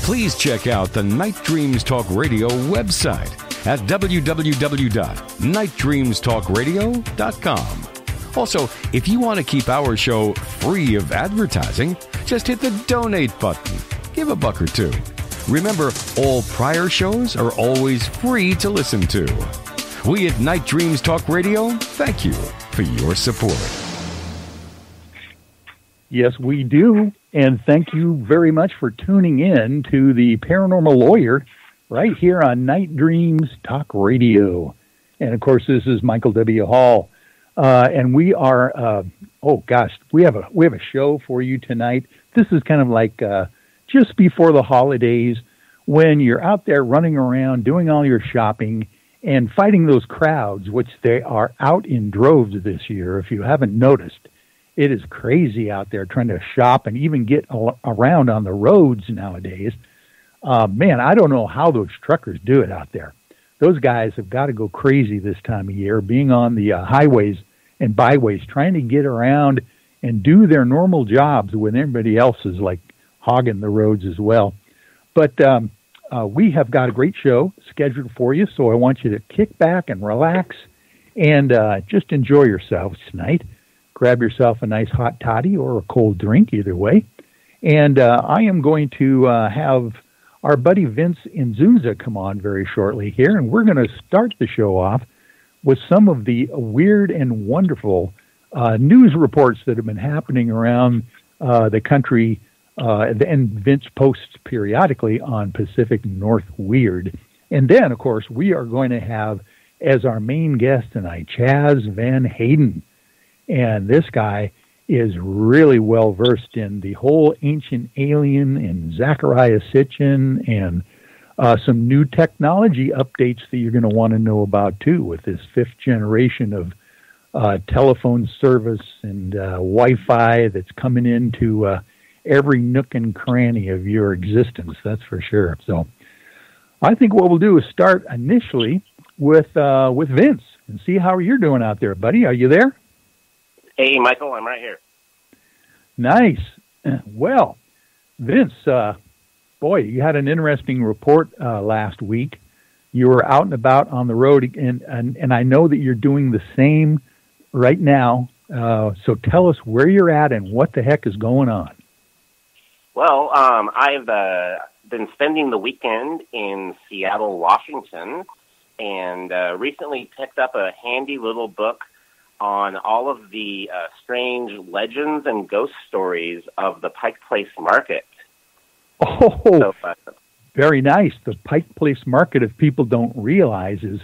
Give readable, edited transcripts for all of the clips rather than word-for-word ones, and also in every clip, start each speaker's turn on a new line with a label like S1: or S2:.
S1: Please check out the Night Dreams Talk Radio website at www.nightdreamstalkradio.com. Also, if you want to keep our show free of advertising, just hit the donate button. Give $1 or $2. Remember, all prior shows are always free to listen to. We at Night Dreams Talk Radio thank you for your support.
S2: Yes, we do. And thank you very much for tuning in to the Paranormal Lawyer right here on Night Dreams Talk Radio. And, of course, this is Michael W. Hall. And we are, we have a show for you tonight. This is kind of like just before the holidays when you're out there running around doing all your shopping and fighting those crowds, which they are out in droves this year, if you haven't noticed. It is crazy out there trying to shop and even get around on the roads nowadays. Man, I don't know how those truckers do it out there. Those guys have got to go crazy this time of year, being on the highways and byways, trying to get around and do their normal jobs when everybody else is like hogging the roads as well. But we have got a great show scheduled for you, so I want you to kick back and relax and just enjoy yourselves tonight. Grab yourself a nice hot toddy or a cold drink, either way. And I am going to have our buddy Vince Inzuza come on very shortly here, and we're going to start the show off with some of the weird and wonderful news reports that have been happening around the country, and Vince posts periodically on Pacific North Weird. And then, of course, we are going to have, as our main guest tonight, Chaz Van Heyden. And this guy is really well versed in the whole Ancient Alien and Zecharia Sitchin and some new technology updates that you're going to want to know about too, with this 5th generation of telephone service and Wi-Fi that's coming into every nook and cranny of your existence. That's for sure. So I think what we'll do is start initially with Vince and see how you're doing out there, buddy. Are you there?
S3: Hey, Michael, I'm right here.
S2: Nice. Well, Vince, boy, you had an interesting report last week. You were out and about on the road, and I know that you're doing the same right now. So tell us where you're at and what the heck is going on.
S3: Well, I've been spending the weekend in Seattle, Washington, and recently picked up a handy little book on all of the strange legends and ghost stories of the Pike Place Market.
S2: Oh, very nice. The Pike Place Market, if people don't realize, is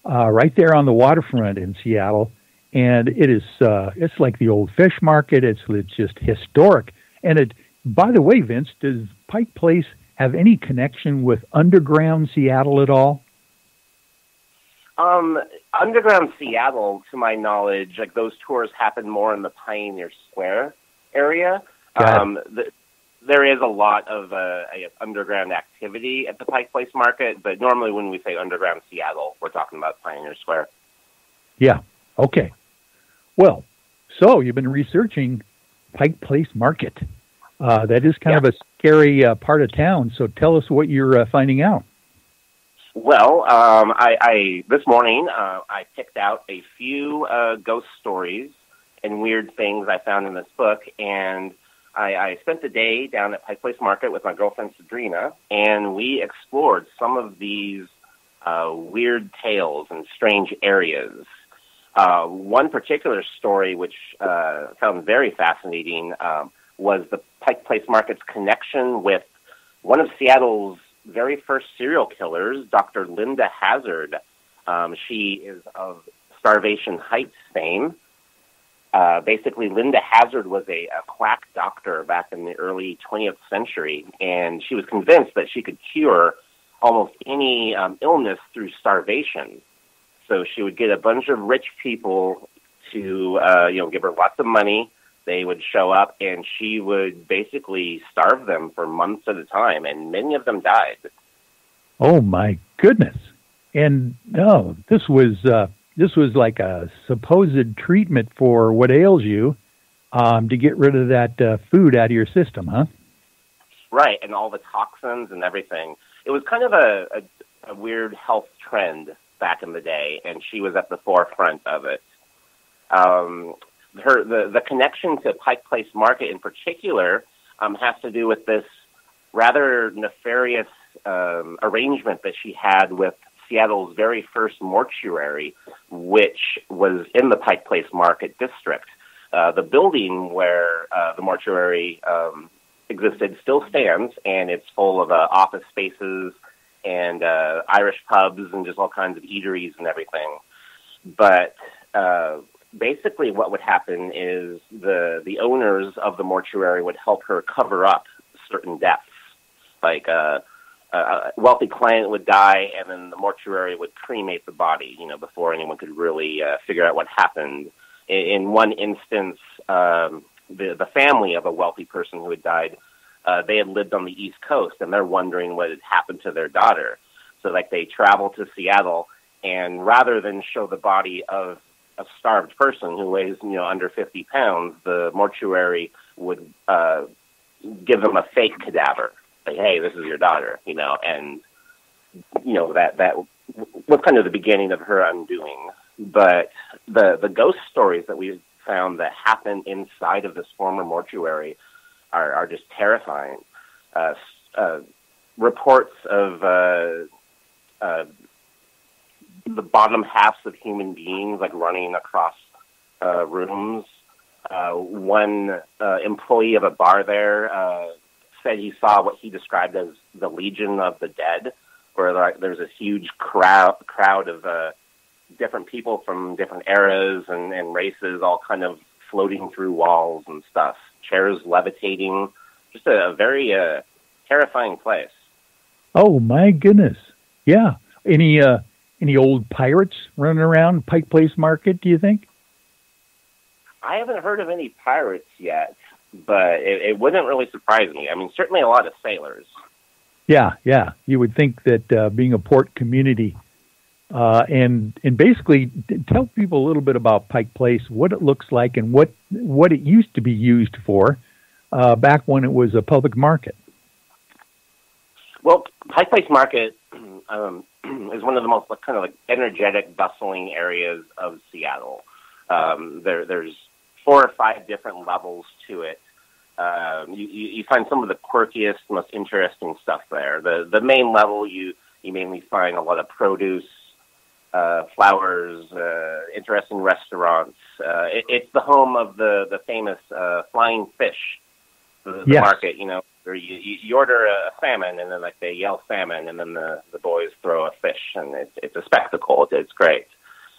S2: right there on the waterfront in Seattle, and it is it's like the old fish market. It's just historic. And it, by the way, Vince, does Pike Place have any connection with underground Seattle at all?
S3: Underground Seattle, to my knowledge, like those tours happen more in the Pioneer Square area. There is a lot of underground activity at the Pike Place Market, but normally when we say underground Seattle, we're talking about Pioneer Square.
S2: Yeah. Okay. Well, so you've been researching Pike Place Market. That is kind of a scary part of town. So tell us what you're finding out.
S3: Well, I this morning I picked out a few ghost stories and weird things I found in this book, and I spent the day down at Pike Place Market with my girlfriend Sabrina, and we explored some of these weird tales and strange areas. One particular story which I found very fascinating was the Pike Place Market's connection with one of Seattle's very first serial killers, Dr. Linda Hazard. She is of Starvation Heights fame. Basically, Linda Hazard was a quack doctor back in the early 20th century, and she was convinced that she could cure almost any illness through starvation. So she would get a bunch of rich people to, give her lots of money. They would show up, and she would basically starve them for months at a time, and many of them died.
S2: Oh my goodness! And no, this was like a supposed treatment for what ails you, to get rid of that food out of your system, huh?
S3: Right, and all the toxins and everything. It was kind of a weird health trend back in the day, and she was at the forefront of it. The connection to Pike Place Market in particular has to do with this rather nefarious arrangement that she had with Seattle's very first mortuary, which was in the Pike Place Market district. The building where the mortuary existed still stands, and it's full of office spaces and Irish pubs and just all kinds of eateries and everything. But basically what would happen is the owners of the mortuary would help her cover up certain deaths. Like a wealthy client would die, and then the mortuary would cremate the body, before anyone could really figure out what happened. In one instance, the family of a wealthy person who had died, they had lived on the East Coast, and they're wondering what had happened to their daughter. So, they travel to Seattle, and rather than show the body of a starved person who weighs, under 50 pounds, the mortuary would give them a fake cadaver. Like, hey, this is your daughter, and, that was kind of the beginning of her undoing. But the ghost stories that we found that happen inside of this former mortuary are just terrifying. Reports of the bottom halves of human beings, running across rooms. One employee of a bar there said he saw what he described as the Legion of the Dead, where there's a huge crowd of different people from different eras and races, all kind of floating through walls and stuff. Chairs levitating. Just a very terrifying place. Oh
S2: my goodness! Yeah. Any old pirates running around Pike Place Market, do you think?
S3: I haven't heard of any pirates yet, but it wouldn't really surprise me. I mean, certainly a lot of sailors.
S2: Yeah. You would think that being a port community, and basically tell people a little bit about Pike Place, what it looks like, and what it used to be used for back when it was a public market.
S3: Well, Pike Place Market is one of the most energetic, bustling areas of Seattle. There's 4 or 5 different levels to it. You find some of the quirkiest, most interesting stuff there. The main level, you mainly find a lot of produce, flowers, interesting restaurants. It's the home of the famous flying fish, the
S2: yes.
S3: market, where you order a salmon, and then they yell salmon, and then the boys throw a fish, and it's a spectacle. It's great.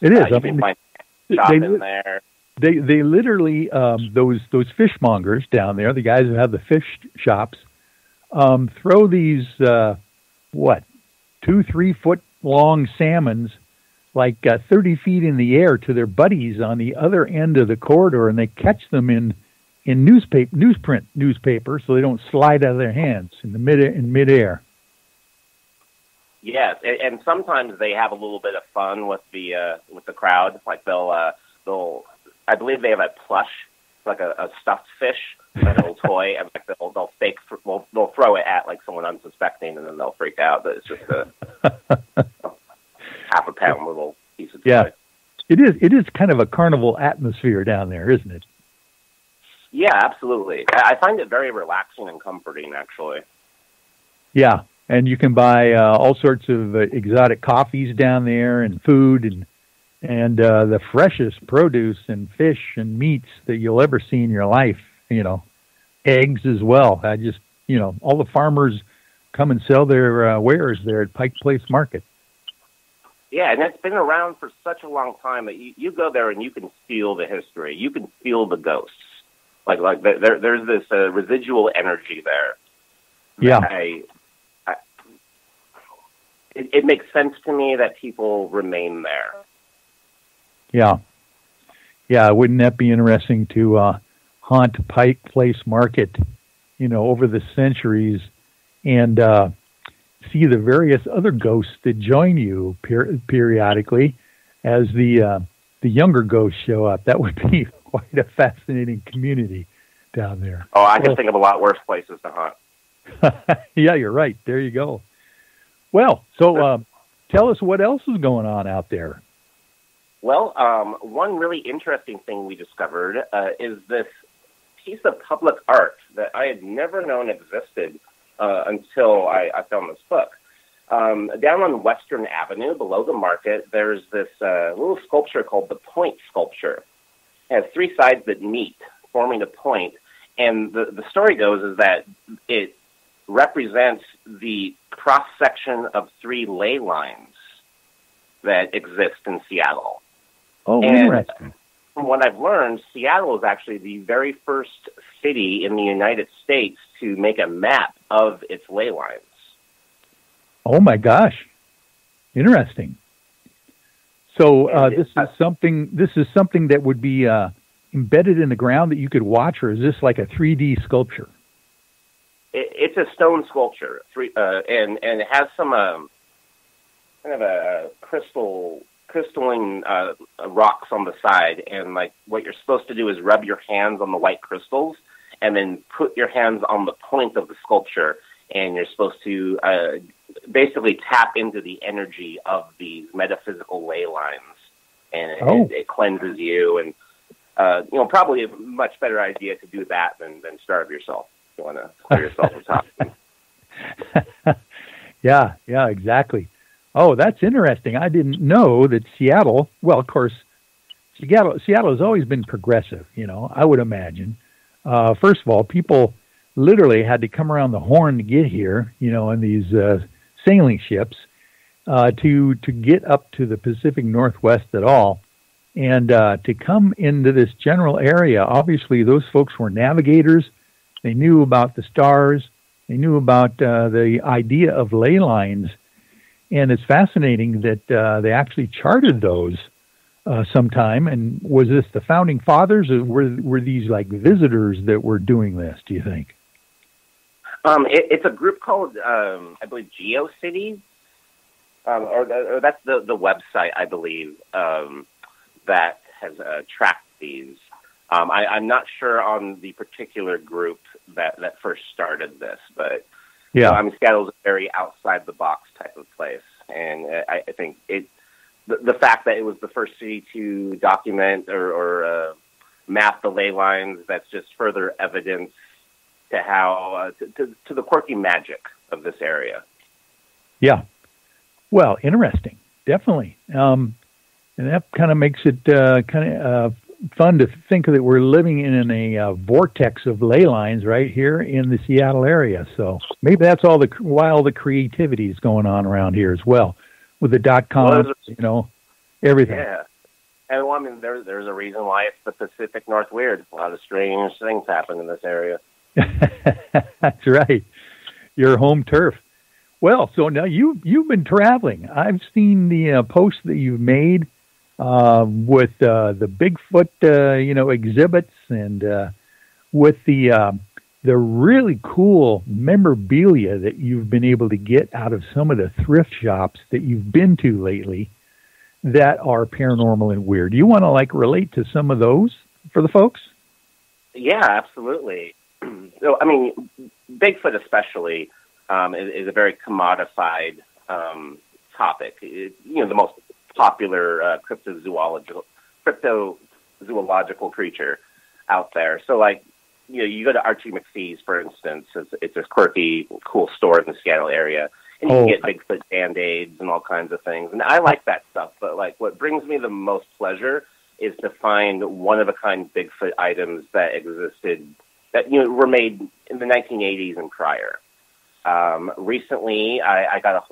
S2: It is.
S3: You can find a shop in there.
S2: They literally those fishmongers down there, the guys who have the fish shops, throw these 2-3 foot long salmons 30 feet in the air to their buddies on the other end of the corridor, and they catch them in newsprint newspaper, so they don't slide out of their hands in midair.
S3: Yes, and sometimes they have a little bit of fun with the crowd. They'll I believe they have a plush, a stuffed fish, a little toy, and they'll throw it at someone unsuspecting, and then they'll freak out that it's just a half a pound little piece of toy.
S2: Yeah, it is kind of a carnival atmosphere down there, isn't it?
S3: Yeah, absolutely. I find it very relaxing and comforting, actually.
S2: Yeah, and you can buy all sorts of exotic coffees down there, and food, and the freshest produce and fish and meats that you'll ever see in your life. Eggs as well. All the farmers come and sell their wares there at Pike Place Market.
S3: Yeah, and it's been around for such a long time that you go there and you can feel the history. You can feel the ghosts. Like there's this residual energy there.
S2: Yeah.
S3: It makes sense to me that people remain there.
S2: Yeah. Yeah, wouldn't that be interesting to haunt Pike Place Market, over the centuries and see the various other ghosts that join you periodically as the younger ghosts show up. That would be quite a fascinating community down there.
S3: Oh, I can think of a lot worse places to haunt.
S2: Yeah, you're right. There you go. Well, so tell us what else is going on out there.
S3: Well, one really interesting thing we discovered is this piece of public art that I had never known existed until I found this book. Down on Western Avenue, below the market, there's this little sculpture called the Point Sculpture. It has three sides that meet, forming a point. And the story goes is that it represents the cross-section of three ley lines that exist in Seattle.
S2: Oh,
S3: and
S2: interesting.
S3: From what I've learned, Seattle is actually the very first city in the United States to make a map of its ley lines.
S2: Oh my gosh, interesting. So this is something that would be embedded in the ground that you could watch, or is this like a 3D sculpture?
S3: It's a stone sculpture, and it has some kind of a crystalline rocks on the side, and like what you're supposed to do is rub your hands on the white crystals, and then put your hands on the point of the sculpture, and you're supposed to basically tap into the energy of these metaphysical ley lines, and it cleanses you. And probably a much better idea to do that than starve yourself. You want to clear yourself of toxins.
S2: Yeah, exactly. Oh, that's interesting. I didn't know that Seattle. Well, of course, Seattle has always been progressive. I would imagine. First of all, people literally had to come around the horn to get here. In these sailing ships to get up to the Pacific Northwest at all, and to come into this general area. Obviously, those folks were navigators. They knew about the stars. They knew about the idea of ley lines. And it's fascinating that they actually charted those sometime. And was this the founding fathers, or were these like visitors that were doing this, do you think?
S3: It's a group called, I believe, GeoCities, or that's the website, I believe, that has tracked these. I'm not sure on the particular group that first started this, but yeah, Seattle's a very outside the box type of place, and I think the fact that it was the first city to document or map the ley lines, that's just further evidence to how to the quirky magic of this area. Yeah.
S2: Well, interesting, definitely, and that kind of makes it fun to think that we're living in a vortex of ley lines right here in the Seattle area. So maybe that's why all the creativity is going on around here as well, with the .com, everything.
S3: Yeah, and there's a reason why it's the Pacific Northwest. A lot of strange things happen in this area.
S2: That's right, your home turf. Well, so now you've been traveling. I've seen the posts that you've made. With the Bigfoot, exhibits, and with the really cool memorabilia that you've been able to get out of some of the thrift shops that you've been to lately that are paranormal and weird. Do you want to relate to some of those for the folks?
S3: Yeah, absolutely. So, Bigfoot especially is a very commodified topic. The most popular cryptozoological creature out there. So, you go to Archie McPhee's, for instance. It's a quirky, cool store in the Seattle area, and you can get Bigfoot Band-Aids and all kinds of things. And I like that stuff, but what brings me the most pleasure is to find one-of-a-kind Bigfoot items that existed, that were made in the 1980s and prior. Recently, I got a